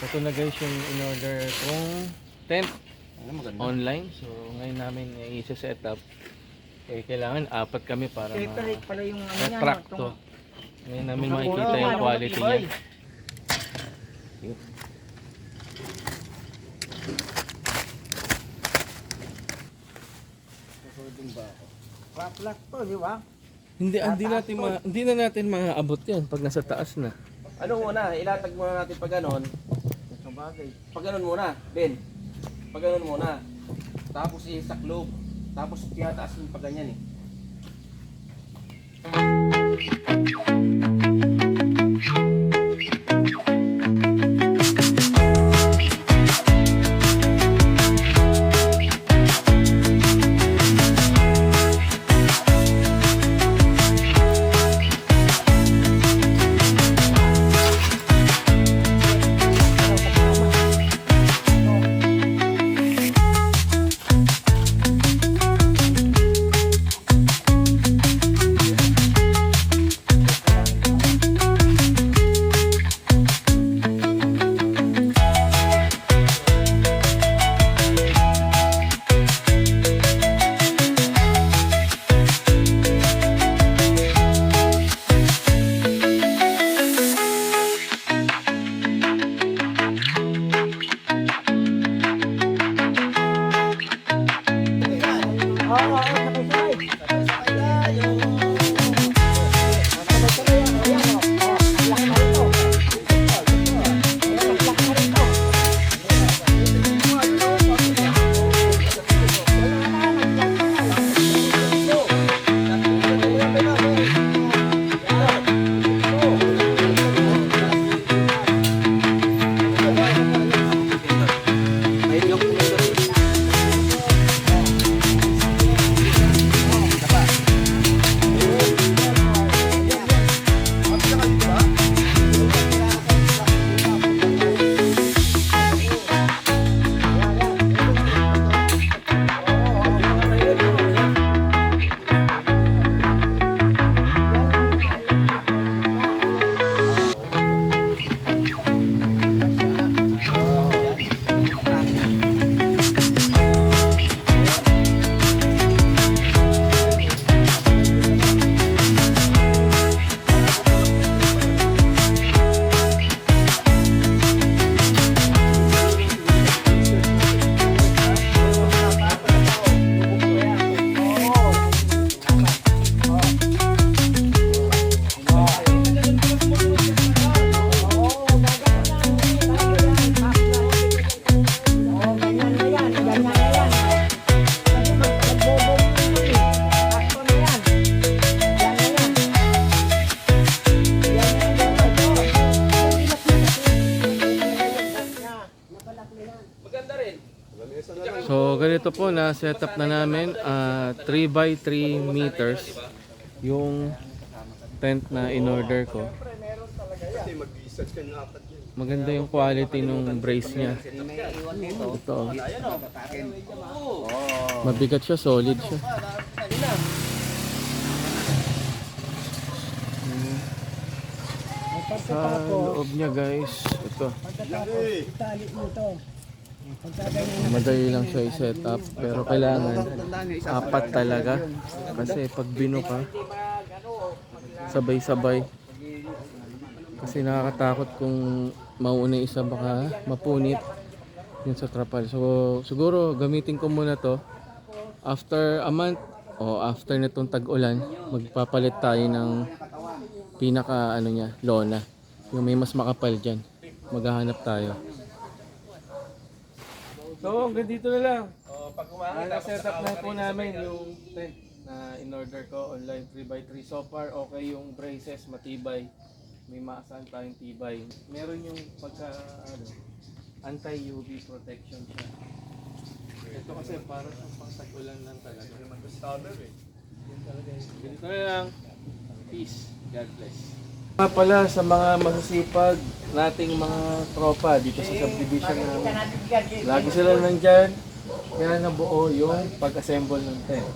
Ito na guys yung in-order kong tent online. So ngayon namin i-set up. Kailangan apat kami para pala yung ano niya, track to. Ngayon namin makikita yung quality niya. Flat to, di ba? Hindi na natin maaabot 'yan pag nasa taas na. Ano muna, ilatag muna natin pag ganon. Pag ganon muna, Ben. Pag ganon muna. Tapos isaklob. Tapos tiyataas yung pag ganyan eh. So ganito po na setup na namin 3x3 meters yung tent na in-order ko. Maganda yung quality nung brace niya. Ito. Mabigat siya, solid siya. Sa loob niya guys, ito. Madali lang siya i-set up pero kailangan apat talaga kasi pag bino ka sabay-sabay kasi nakakatakot kung mauna isa baka mapunit yun sa trapal. So siguro gamitin ko muna to after a month o after nitong tag-ulan magpapalit tayo ng pinaka ano niya, lona, yung may mas makapal dyan. Maghahanap tayo. So, hanggang dito na lang. Set up na po namin yung tent na in-order ko online 3x3. So far, okay yung braces, matibay. May maasahan tayong tibay. Meron yung anti-UV protection siya. Ito kasi para sa pang-tag-ulan lang talaga. Ganito na lang. Peace. God bless. Pala sa mga masasipag nating mga tropa dito sa subdivision namin. Lagi sila nandyan. Kaya nabuo yung pag-assemble ng tent.